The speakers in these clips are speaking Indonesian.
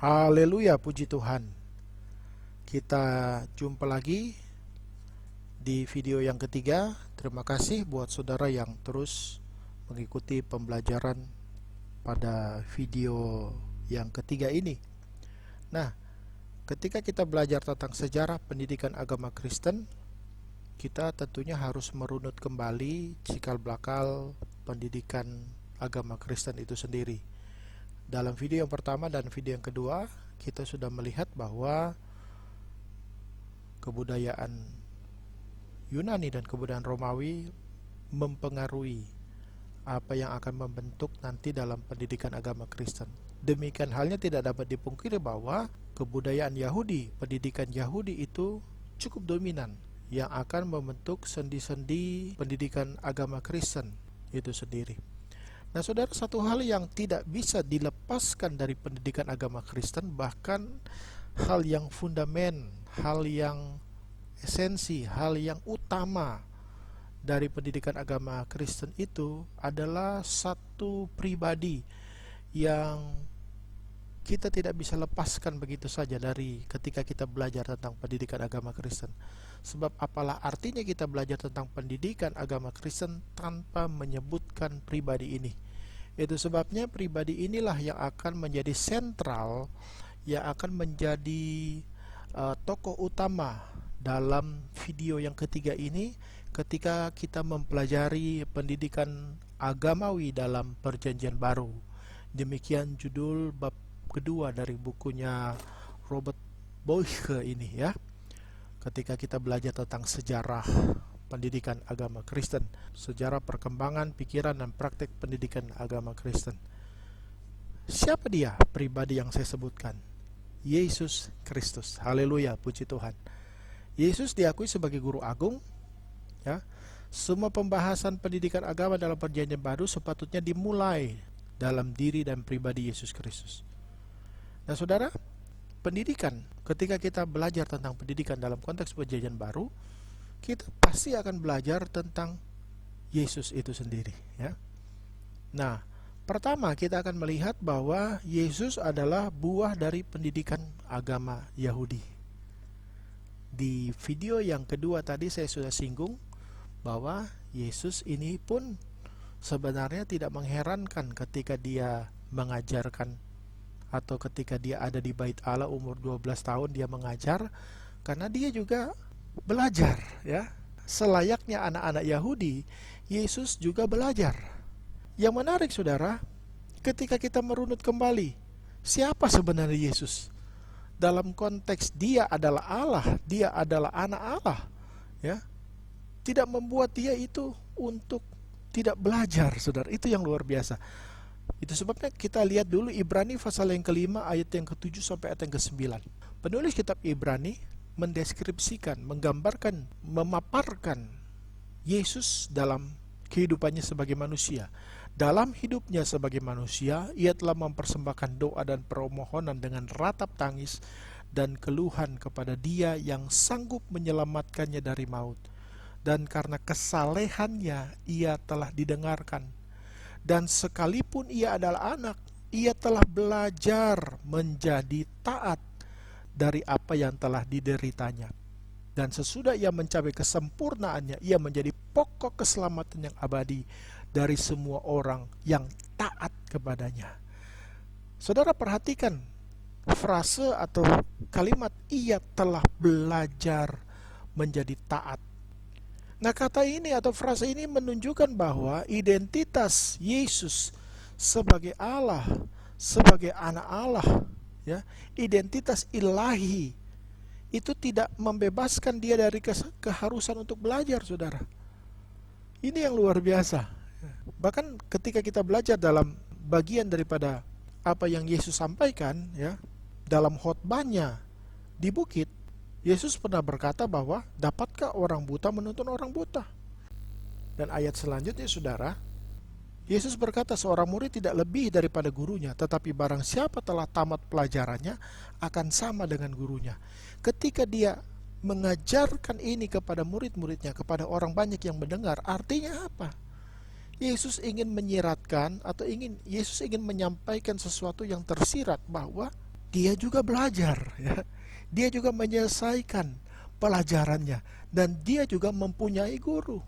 Haleluya, puji Tuhan. Kita jumpa lagi di video yang ketiga. Terima kasih buat saudara yang terus mengikuti pembelajaran pada video yang ketiga ini. Nah, ketika kita belajar tentang sejarah pendidikan agama Kristen, kita tentunya harus merunut kembali cikal bakal pendidikan agama Kristen itu sendiri. Dalam video yang pertama dan video yang kedua, kita sudah melihat bahwa kebudayaan Yunani dan kebudayaan Romawi mempengaruhi apa yang akan membentuk nanti dalam pendidikan agama Kristen. Demikian halnya tidak dapat dipungkiri bahwa kebudayaan Yahudi, pendidikan Yahudi itu cukup dominan yang akan membentuk sendi-sendi pendidikan agama Kristen itu sendiri. Nah, saudara, satu hal yang tidak bisa dilepaskan dari pendidikan agama Kristen, bahkan hal yang fundament, hal yang esensi, hal yang utama dari pendidikan agama Kristen itu adalah satu pribadi yang kita tidak bisa lepaskan begitu saja dari ketika kita belajar tentang pendidikan agama Kristen. Sebab apalah artinya kita belajar tentang pendidikan agama Kristen tanpa menyebutkan pribadi ini. Itu sebabnya pribadi inilah yang akan menjadi sentral, yang akan menjadi tokoh utama dalam video yang ketiga ini ketika kita mempelajari pendidikan agamawi dalam Perjanjian Baru. Demikian judul bab kedua dari bukunya Robert Boyke ini ya. Ketika kita belajar tentang sejarah pendidikan agama Kristen, sejarah perkembangan pikiran dan praktek pendidikan agama Kristen. Siapa dia pribadi yang saya sebutkan? Yesus Kristus. Haleluya, puji Tuhan. Yesus diakui sebagai guru agung ya. Semua pembahasan pendidikan agama dalam Perjanjian Baru sepatutnya dimulai dalam diri dan pribadi Yesus Kristus. Nah, saudara, pendidikan, ketika kita belajar tentang pendidikan dalam konteks Perjanjian Baru, kita pasti akan belajar tentang Yesus itu sendiri ya. Nah, pertama kita akan melihat bahwa Yesus adalah buah dari pendidikan agama Yahudi. Di video yang kedua tadi saya sudah singgung bahwa Yesus ini pun sebenarnya tidak mengherankan ketika dia mengajarkan atau ketika dia ada di Bait Allah umur 12 tahun dia mengajar, karena dia juga belajar ya. Selayaknya anak-anak Yahudi, Yesus juga belajar. Yang menarik saudara, ketika kita merunut kembali, siapa sebenarnya Yesus? Dalam konteks dia adalah Allah, dia adalah anak Allah ya. Tidak membuat dia itu untuk tidak belajar, saudara. Itu yang luar biasa. Itu sebabnya kita lihat dulu Ibrani pasal yang kelima ayat yang ke-7 sampai ayat yang ke-9. Penulis kitab Ibrani mendeskripsikan, menggambarkan, memaparkan Yesus dalam kehidupannya sebagai manusia. Dalam hidupnya sebagai manusia, ia telah mempersembahkan doa dan permohonan dengan ratap tangis dan keluhan kepada Dia yang sanggup menyelamatkannya dari maut. Dan karena kesalehannya ia telah didengarkan. Dan sekalipun ia adalah anak, ia telah belajar menjadi taat dari apa yang telah dideritanya. Dan sesudah ia mencapai kesempurnaannya, ia menjadi pokok keselamatan yang abadi dari semua orang yang taat kepadanya. Saudara perhatikan frase atau kalimat ia telah belajar menjadi taat. Nah, kata ini atau frase ini menunjukkan bahwa identitas Yesus sebagai Allah, sebagai anak Allah ya, identitas ilahi itu tidak membebaskan dia dari keharusan untuk belajar, saudara. Ini yang luar biasa. Bahkan ketika kita belajar dalam bagian daripada apa yang Yesus sampaikan ya, dalam khotbahnya di bukit, Yesus pernah berkata bahwa dapatkah orang buta menuntun orang buta? Dan ayat selanjutnya, saudara, Yesus berkata seorang murid tidak lebih daripada gurunya, tetapi barang siapa telah tamat pelajarannya akan sama dengan gurunya. Ketika dia mengajarkan ini kepada murid-muridnya, kepada orang banyak yang mendengar, artinya apa? Yesus ingin menyiratkan atau Yesus ingin menyampaikan sesuatu yang tersirat bahwa dia juga belajar, ya. Dia juga menyelesaikan pelajarannya, dan dia juga mempunyai guru.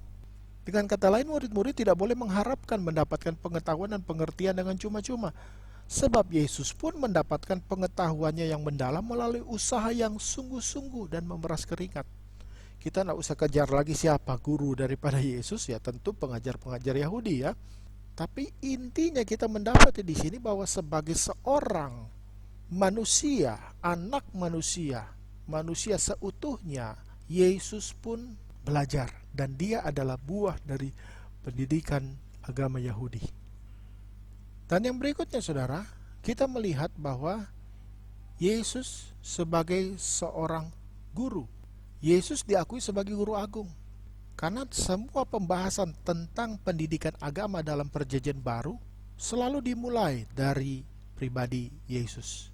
Dengan kata lain, murid-murid tidak boleh mengharapkan mendapatkan pengetahuan dan pengertian dengan cuma-cuma. Sebab Yesus pun mendapatkan pengetahuannya yang mendalam melalui usaha yang sungguh-sungguh dan memeras keringat. Kita tidak usah kejar lagi siapa guru daripada Yesus, ya tentu pengajar-pengajar Yahudi, ya. Tapi intinya kita mendapat di sini bahwa sebagai seorang manusia, anak manusia, manusia seutuhnya, Yesus pun belajar, dan dia adalah buah dari pendidikan agama Yahudi. Dan yang berikutnya, saudara, kita melihat bahwa Yesus sebagai seorang guru. Yesus diakui sebagai guru agung. Karena semua pembahasan tentang pendidikan agama dalam perjanjian baru selalu dimulai dari pribadi Yesus.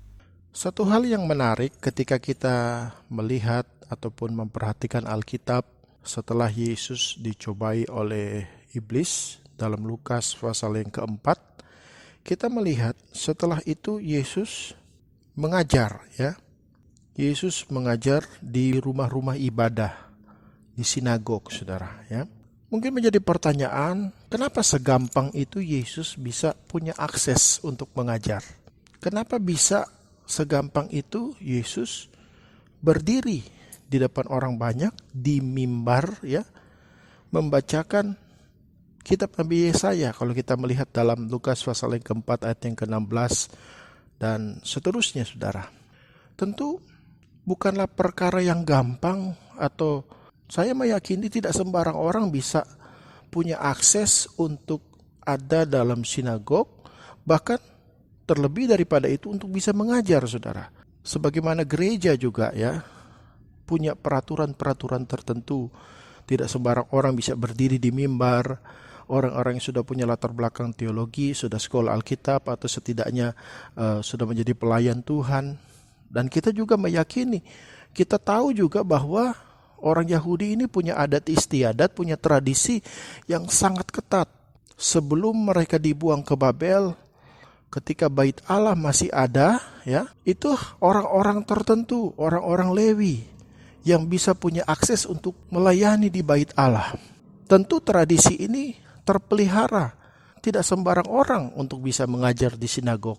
Satu hal yang menarik ketika kita melihat ataupun memperhatikan Alkitab setelah Yesus dicobai oleh iblis dalam Lukas pasal yang keempat, kita melihat setelah itu Yesus mengajar, ya. Yesus mengajar di rumah-rumah ibadah, di sinagog, saudara, ya. Mungkin menjadi pertanyaan, kenapa segampang itu Yesus bisa punya akses untuk mengajar? Kenapa bisa segampang itu Yesus berdiri di depan orang banyak di mimbar, ya, membacakan kitab Nabi Yesaya, kalau kita melihat dalam Lukas pasal yang keempat ayat yang ke-16 dan seterusnya, saudara. Tentu bukanlah perkara yang gampang, atau saya meyakini tidak sembarang orang bisa punya akses untuk ada dalam sinagog, bahkan terlebih daripada itu untuk bisa mengajar, saudara. Sebagaimana gereja juga, ya, punya peraturan-peraturan tertentu. Tidak sembarang orang bisa berdiri di mimbar. Orang-orang yang sudah punya latar belakang teologi, sudah sekolah Alkitab, atau setidaknya sudah menjadi pelayan Tuhan. Dan kita juga meyakini, kita tahu juga bahwa orang Yahudi ini punya adat istiadat, punya tradisi yang sangat ketat. Sebelum mereka dibuang ke Babel, ketika bait Allah masih ada, ya, itu orang-orang tertentu, orang-orang Lewi yang bisa punya akses untuk melayani di bait Allah. Tentu tradisi ini terpelihara, tidak sembarang orang untuk bisa mengajar di sinagog.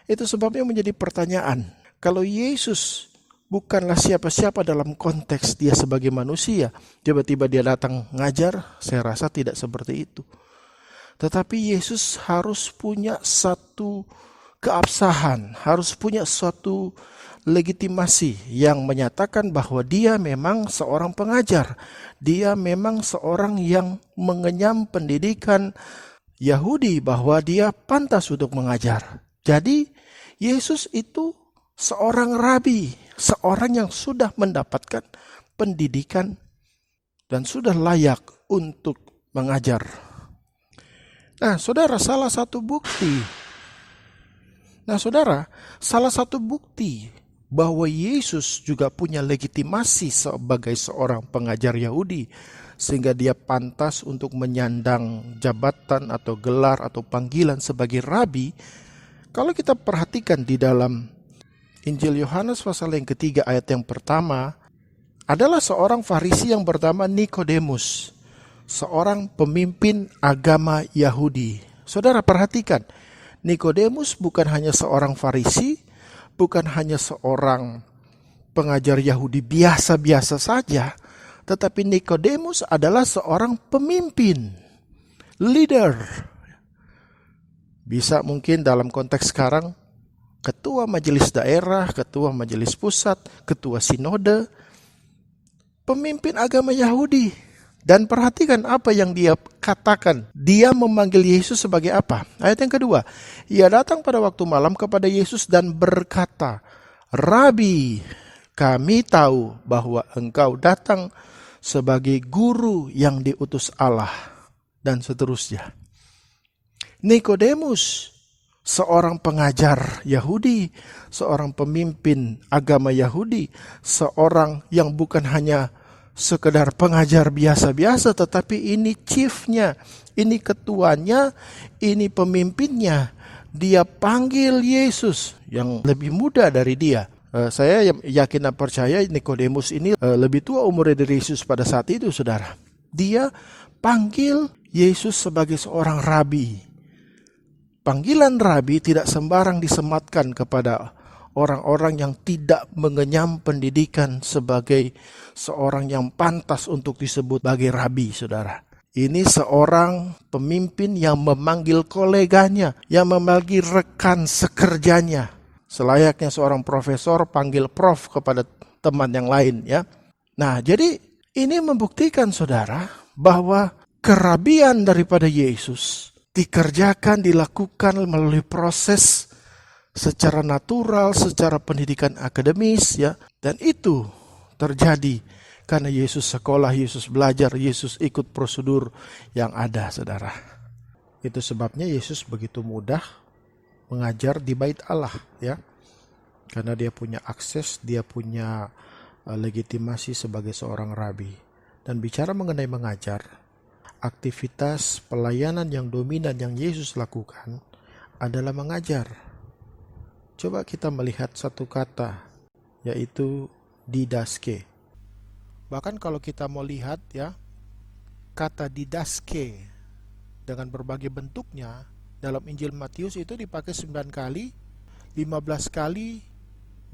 Itu sebabnya menjadi pertanyaan, kalau Yesus bukanlah siapa-siapa dalam konteks dia sebagai manusia, tiba-tiba dia datang ngajar, saya rasa tidak seperti itu. Tetapi Yesus harus punya satu keabsahan, harus punya suatu legitimasi yang menyatakan bahwa dia memang seorang pengajar. Dia memang seorang yang mengenyam pendidikan Yahudi, bahwa dia pantas untuk mengajar. Jadi Yesus itu seorang rabi, seorang yang sudah mendapatkan pendidikan dan sudah layak untuk mengajar. Nah, saudara, salah satu bukti bahwa Yesus juga punya legitimasi sebagai seorang pengajar Yahudi, sehingga dia pantas untuk menyandang jabatan atau gelar atau panggilan sebagai rabi. Kalau kita perhatikan di dalam Injil Yohanes pasal yang ketiga ayat yang pertama, adalah seorang Farisi yang bernama Nikodemus, seorang pemimpin agama Yahudi. Saudara perhatikan, Nikodemus bukan hanya seorang Farisi, bukan hanya seorang pengajar Yahudi biasa-biasa saja, tetapi Nikodemus adalah seorang pemimpin, leader. Bisa mungkin dalam konteks sekarang, ketua majelis daerah, ketua majelis pusat, ketua sinode, pemimpin agama Yahudi. Dan perhatikan apa yang dia katakan. Dia memanggil Yesus sebagai apa? Ayat yang kedua. Ia datang pada waktu malam kepada Yesus dan berkata, Rabi, kami tahu bahwa engkau datang sebagai guru yang diutus Allah. Dan seterusnya. Nikodemus, seorang pengajar Yahudi, seorang pemimpin agama Yahudi, seorang yang bukan hanya sekedar pengajar biasa-biasa, tetapi ini chiefnya, ini ketuanya, ini pemimpinnya. dia panggil Yesus yang lebih muda dari dia. Saya yakin dan percaya Nikodemus ini lebih tua umurnya dari Yesus pada saat itu, saudara. Dia panggil Yesus sebagai seorang rabi. Panggilan rabi tidak sembarang disematkan kepada orang-orang yang tidak mengenyam pendidikan sebagai seorang yang pantas untuk disebut sebagai rabi, saudara. Ini seorang pemimpin yang memanggil koleganya, yang memanggil rekan sekerjanya. Selayaknya seorang profesor panggil prof kepada teman yang lain, ya. Nah, jadi ini membuktikan, saudara, bahwa kerabian daripada Yesus dikerjakan, dilakukan melalui proses secara natural, secara pendidikan akademis, ya. Dan itu terjadi karena Yesus sekolah, Yesus belajar, Yesus ikut prosedur yang ada, saudara. Itu sebabnya Yesus begitu mudah mengajar di bait Allah, ya. Karena dia punya akses, dia punya legitimasi sebagai seorang rabi. Dan bicara mengenai mengajar, aktivitas pelayanan yang dominan yang Yesus lakukan adalah mengajar. Coba kita melihat satu kata, yaitu didaske. Bahkan kalau kita mau lihat, ya, kata didaske dengan berbagai bentuknya dalam Injil Matius itu dipakai 9 kali, 15 kali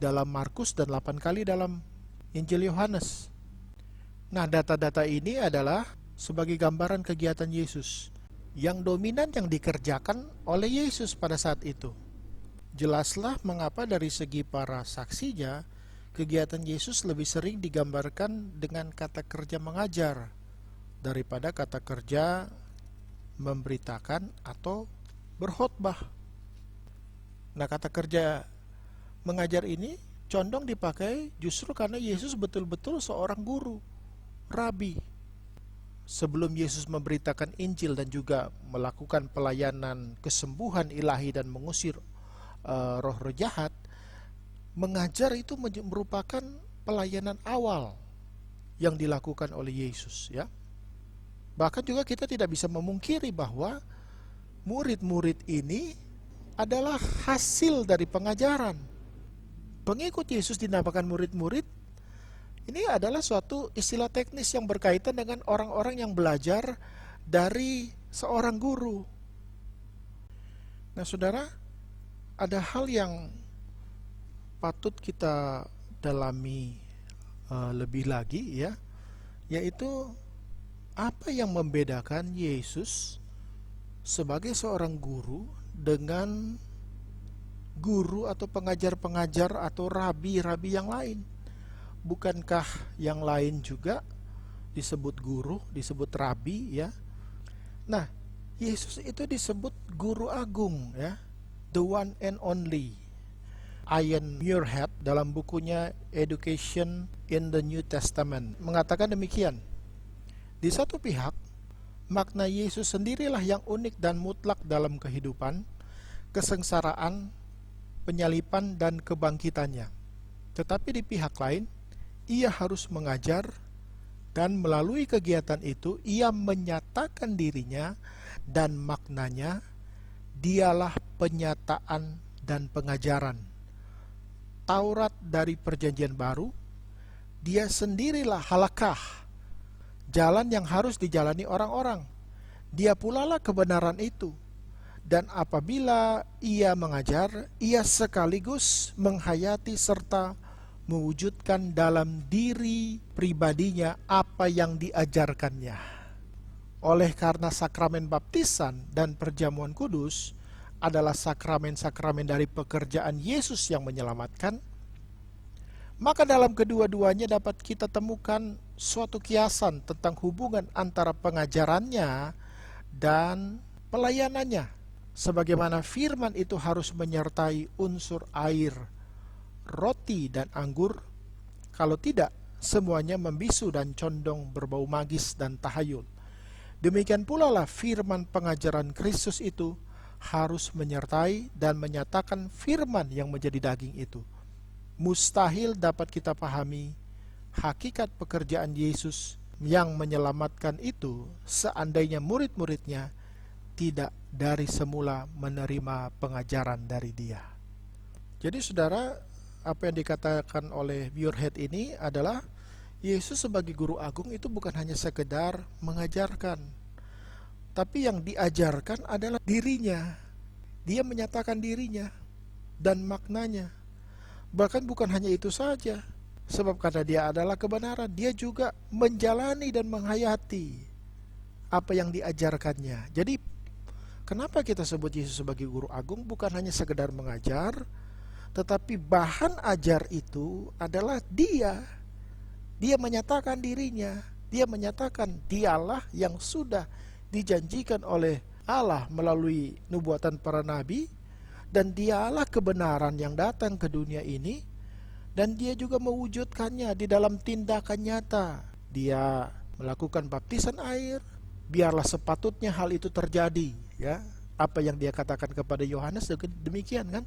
dalam Markus dan 8 kali dalam Injil Yohanes. Nah, data-data ini adalah sebagai gambaran kegiatan Yesus yang dominan yang dikerjakan oleh Yesus pada saat itu. Jelaslah mengapa dari segi para saksinya kegiatan Yesus lebih sering digambarkan dengan kata kerja mengajar daripada kata kerja memberitakan atau berkhotbah. Nah, kata kerja mengajar ini condong dipakai justru karena Yesus betul-betul seorang guru, rabi. Sebelum Yesus memberitakan Injil dan juga melakukan pelayanan kesembuhan ilahi dan mengusir roh-roh jahat, mengajar itu merupakan pelayanan awal yang dilakukan oleh Yesus, ya. Bahkan juga kita tidak bisa memungkiri bahwa murid-murid ini adalah hasil dari pengajaran. Pengikut Yesus dinamakan murid-murid. Ini adalah suatu istilah teknis yang berkaitan dengan orang-orang yang belajar dari seorang guru. Nah, saudara, ada hal yang patut kita dalami lebih lagi, ya, yaitu apa yang membedakan Yesus sebagai seorang guru dengan guru atau pengajar-pengajar atau rabi-rabi yang lain. Bukankah yang lain juga disebut guru, disebut rabi, ya? Nah, Yesus itu disebut guru agung, ya, the one and only. Ian Muirhead dalam bukunya Education in the New Testament mengatakan demikian. Di satu pihak, makna Yesus sendirilah yang unik dan mutlak dalam kehidupan, kesengsaraan, penyalipan, dan kebangkitannya. Tetapi di pihak lain, ia harus mengajar, dan melalui kegiatan itu ia menyatakan dirinya dan maknanya. Dialah penyataan dan pengajaran. Taurat dari Perjanjian Baru, dia sendirilah halakah, jalan yang harus dijalani orang-orang. Dia pulalah kebenaran itu. Dan apabila ia mengajar, ia sekaligus menghayati serta mewujudkan dalam diri pribadinya apa yang diajarkannya. Oleh karena sakramen baptisan dan perjamuan kudus adalah sakramen-sakramen dari pekerjaan Yesus yang menyelamatkan, maka dalam kedua-duanya dapat kita temukan suatu kiasan tentang hubungan antara pengajarannya dan pelayanannya. Sebagaimana firman itu harus menyertai unsur air, roti, dan anggur. Kalau tidak, semuanya membisu dan condong berbau magis dan tahayul. Demikian pula lah firman pengajaran Kristus itu harus menyertai dan menyatakan firman yang menjadi daging itu. Mustahil dapat kita pahami hakikat pekerjaan Yesus yang menyelamatkan itu seandainya murid-muridnya tidak dari semula menerima pengajaran dari Dia. Jadi saudara, apa yang dikatakan oleh Muirhead ini adalah Yesus sebagai guru agung itu bukan hanya sekedar mengajarkan, tapi yang diajarkan adalah dirinya. Dia menyatakan dirinya dan maknanya. Bahkan bukan hanya itu saja, sebab karena Dia adalah kebenaran, Dia juga menjalani dan menghayati apa yang diajarkannya. Jadi kenapa kita sebut Yesus sebagai guru agung? Bukan hanya sekedar mengajar, tetapi bahan ajar itu adalah Dia. Dia menyatakan dirinya. Dia menyatakan Dialah yang sudah dijanjikan oleh Allah melalui nubuatan para nabi, dan Dialah kebenaran yang datang ke dunia ini, dan Dia juga mewujudkannya di dalam tindakan nyata. Dia melakukan baptisan air, biarlah sepatutnya hal itu terjadi, ya. Apa yang Dia katakan kepada Yohanes demikian kan?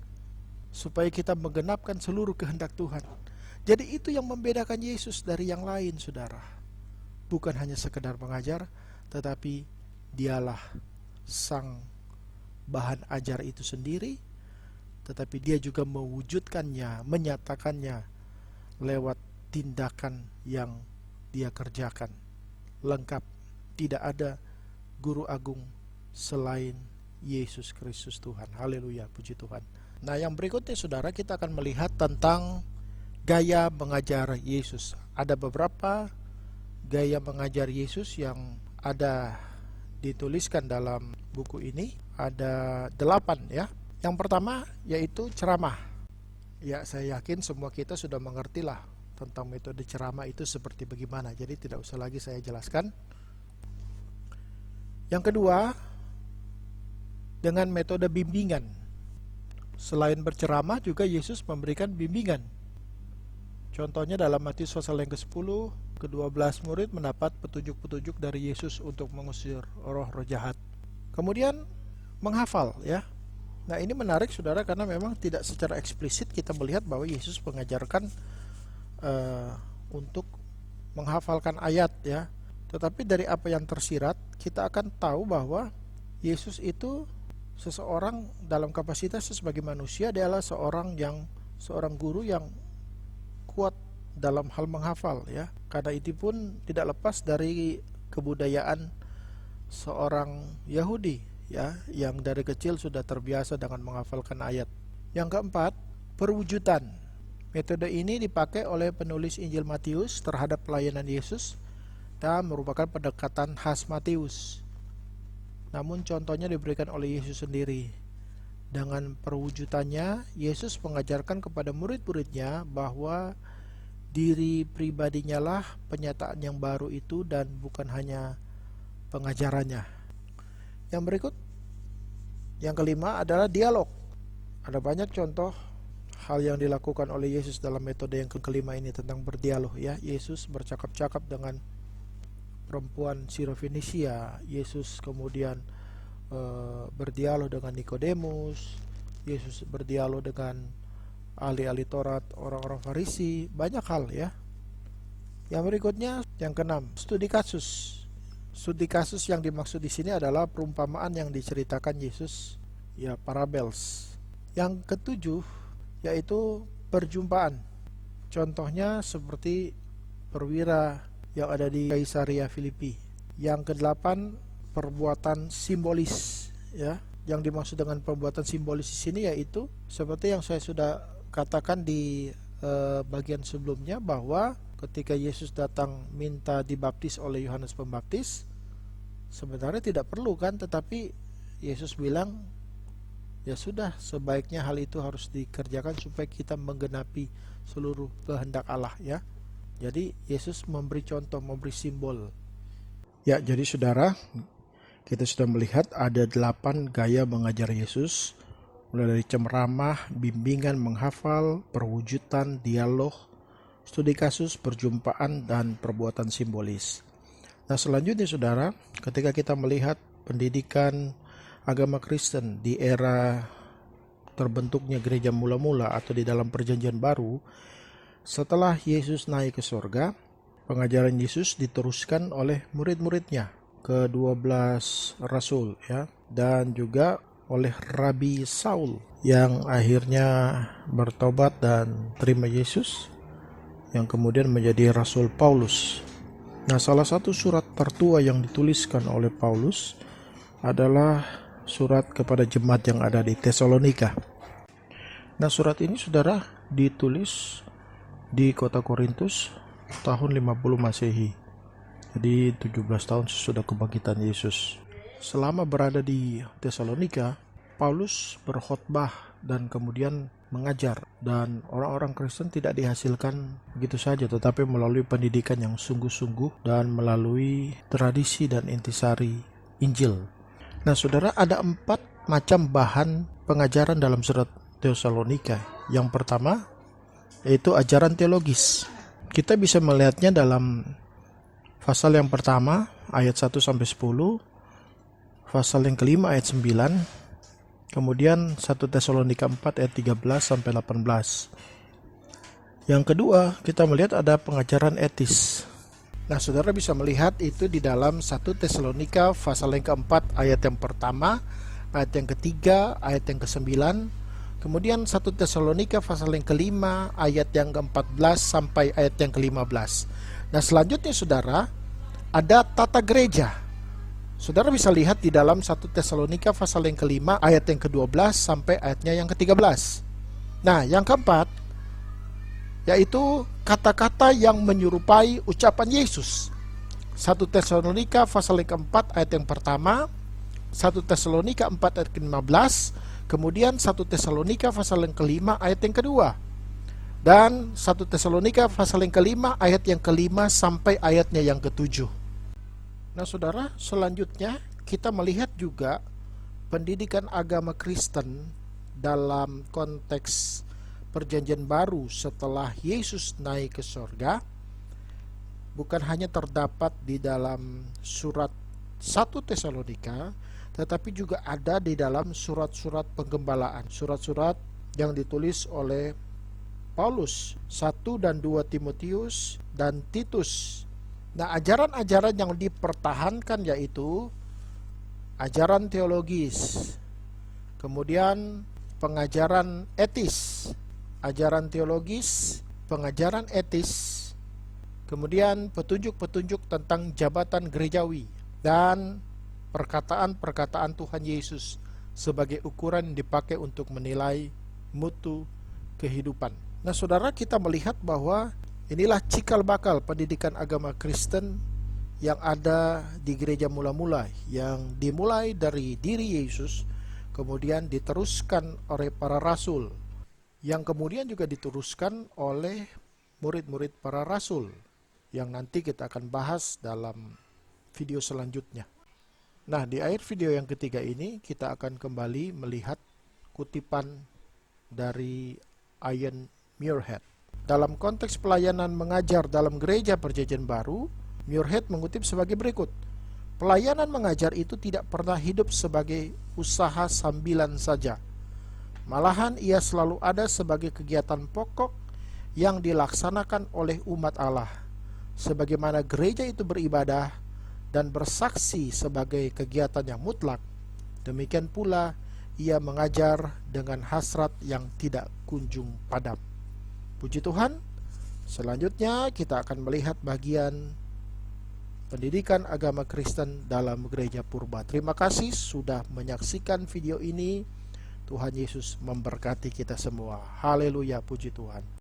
Supaya kita menggenapkan seluruh kehendak Tuhan. Jadi itu yang membedakan Yesus dari yang lain, saudara. Bukan hanya sekedar mengajar, tetapi Dialah sang bahan ajar itu sendiri, tetapi Dia juga mewujudkannya, menyatakannya lewat tindakan yang Dia kerjakan. Lengkap, tidak ada guru agung selain Yesus Kristus Tuhan. Haleluya, puji Tuhan. Nah, yang berikutnya saudara, kita akan melihat tentang gaya mengajar Yesus. Ada beberapa gaya mengajar Yesus yang ada dituliskan dalam buku ini. Ada 8 ya. Yang pertama yaitu ceramah. Ya, saya yakin semua kita sudah mengerti lah tentang metode ceramah itu seperti bagaimana. Jadi tidak usah lagi saya jelaskan. Yang kedua, dengan metode bimbingan. Selain berceramah juga Yesus memberikan bimbingan. Contohnya dalam Matius pasal yang ke-10, ke-12 murid mendapat petunjuk-petunjuk dari Yesus untuk mengusir roh-roh jahat. Kemudian menghafal ya. Nah, ini menarik saudara, karena memang tidak secara eksplisit kita melihat bahwa Yesus mengajarkan untuk menghafalkan ayat ya. Tetapi dari apa yang tersirat, kita akan tahu bahwa Yesus itu seseorang dalam kapasitasnya sebagai manusia, dia adalah seorang guru yang kuat dalam hal menghafal ya. Karena itu pun tidak lepas dari kebudayaan seorang Yahudi ya, yang dari kecil sudah terbiasa dengan menghafalkan ayat. Yang keempat, perwujudan. Metode ini dipakai oleh penulis Injil Matius terhadap pelayanan Yesus dan merupakan pendekatan khas Matius. Namun contohnya diberikan oleh Yesus sendiri. Dengan perwujudannya, Yesus mengajarkan kepada murid-muridnya bahwa diri pribadinya lah penyataan yang baru itu dan bukan hanya pengajarannya. Yang berikut, yang kelima adalah dialog. Ada banyak contoh hal yang dilakukan oleh Yesus dalam metode yang kelima ini tentang berdialog ya. Yesus bercakap-cakap dengan perempuan Sirofenisia. Yesus kemudian berdialog dengan Nikodemus. Yesus berdialog dengan ahli-ahli Taurat, orang-orang Farisi. Banyak hal ya. Yang berikutnya, yang keenam, studi kasus. Studi kasus yang dimaksud di sini adalah perumpamaan yang diceritakan Yesus, ya, parables. Yang ketujuh yaitu perjumpaan. Contohnya seperti perwira yang ada di Kaisaria Filipi. Yang kedelapan, perbuatan simbolis ya. Yang dimaksud dengan perbuatan simbolis di sini yaitu seperti yang saya sudah katakan di bagian sebelumnya, bahwa ketika Yesus datang minta dibaptis oleh Yohanes Pembaptis, sebenarnya tidak perlu kan, tetapi Yesus bilang ya sudah, sebaiknya hal itu harus dikerjakan supaya kita menggenapi seluruh kehendak Allah ya. Jadi Yesus memberi contoh, memberi simbol. Ya, jadi saudara, kita sudah melihat ada 8 gaya mengajar Yesus, mulai dari ceramah, bimbingan, menghafal, perwujudan, dialog, studi kasus, perjumpaan, dan perbuatan simbolis. Nah, selanjutnya saudara, ketika kita melihat pendidikan agama Kristen di era terbentuknya gereja mula-mula atau di dalam perjanjian baru, setelah Yesus naik ke surga, pengajaran Yesus diteruskan oleh murid-muridnya, ke-12 rasul ya. dan juga oleh Rabi Saul yang akhirnya bertobat dan terima Yesus, yang kemudian menjadi Rasul Paulus. Nah, salah satu surat tertua yang dituliskan oleh Paulus adalah surat kepada jemaat yang ada di Tesalonika. Nah, surat ini saudara ditulis di kota Korintus tahun 50 Masehi. Jadi 17 tahun sesudah kebangkitan Yesus. Selama berada di Tesalonika, Paulus berkhotbah dan kemudian mengajar, dan orang-orang Kristen tidak dihasilkan begitu saja, tetapi melalui pendidikan yang sungguh-sungguh dan melalui tradisi dan intisari Injil. Nah, saudara, ada 4 macam bahan pengajaran dalam surat Tesalonika. Yang pertama yaitu ajaran teologis. Kita bisa melihatnya dalam pasal yang pertama ayat 1-10, pasal yang kelima ayat 9, kemudian 1 Tesalonika 4 ayat 13-18. Yang kedua, kita melihat ada pengajaran etis. Nah, saudara bisa melihat itu di dalam 1 Tesalonika pasal yang keempat ayat yang pertama, ayat yang ketiga, ayat yang ke-9. Kemudian 1 Tesalonika pasal yang kelima ayat yang ke-14 sampai ayat yang ke-15. Nah, selanjutnya saudara, ada tata gereja. Saudara bisa lihat di dalam 1 Tesalonika pasal yang kelima ayat yang ke-12 sampai ayatnya yang ke-13. Nah, yang keempat yaitu kata-kata yang menyerupai ucapan Yesus. 1 Tesalonika pasal yang keempat ayat yang pertama, 1 Tesalonika 4 ayat ke-15, kemudian 1 Tesalonika pasal yang kelima ayat yang kedua, dan 1 Tesalonika pasal yang kelima ayat yang kelima sampai ayatnya yang ke-7. Nah, saudara, selanjutnya kita melihat juga pendidikan agama Kristen dalam konteks perjanjian baru setelah Yesus naik ke sorga, bukan hanya terdapat di dalam surat 1 Tesalonika, tetapi juga ada di dalam surat-surat penggembalaan, surat-surat yang ditulis oleh Paulus, 1 dan 2 Timotius dan Titus. Nah, ajaran-ajaran yang dipertahankan yaitu ajaran teologis, kemudian pengajaran etis, ajaran teologis, pengajaran etis, kemudian petunjuk-petunjuk tentang jabatan gerejawi, dan perkataan-perkataan Tuhan Yesus sebagai ukuran yang dipakai untuk menilai mutu kehidupan. Nah, saudara, kita melihat bahwa inilah cikal bakal pendidikan agama Kristen yang ada di gereja mula-mula, yang dimulai dari diri Yesus, kemudian diteruskan oleh para rasul, yang kemudian juga diteruskan oleh murid-murid para rasul, yang nanti kita akan bahas dalam video selanjutnya. Nah, di akhir video yang ketiga ini kita akan kembali melihat kutipan dari Ian Muirhead. Dalam konteks pelayanan mengajar dalam gereja perjanjian baru, Muirhead mengutip sebagai berikut: pelayanan mengajar itu tidak pernah hidup sebagai usaha sambilan saja. Malahan ia selalu ada sebagai kegiatan pokok yang dilaksanakan oleh umat Allah. Sebagaimana gereja itu beribadah dan bersaksi sebagai kegiatan yang mutlak, demikian pula ia mengajar dengan hasrat yang tidak kunjung padam. Puji Tuhan, selanjutnya kita akan melihat bagian pendidikan agama Kristen dalam gereja purba. Terima kasih sudah menyaksikan video ini. Tuhan Yesus memberkati kita semua. Haleluya, puji Tuhan.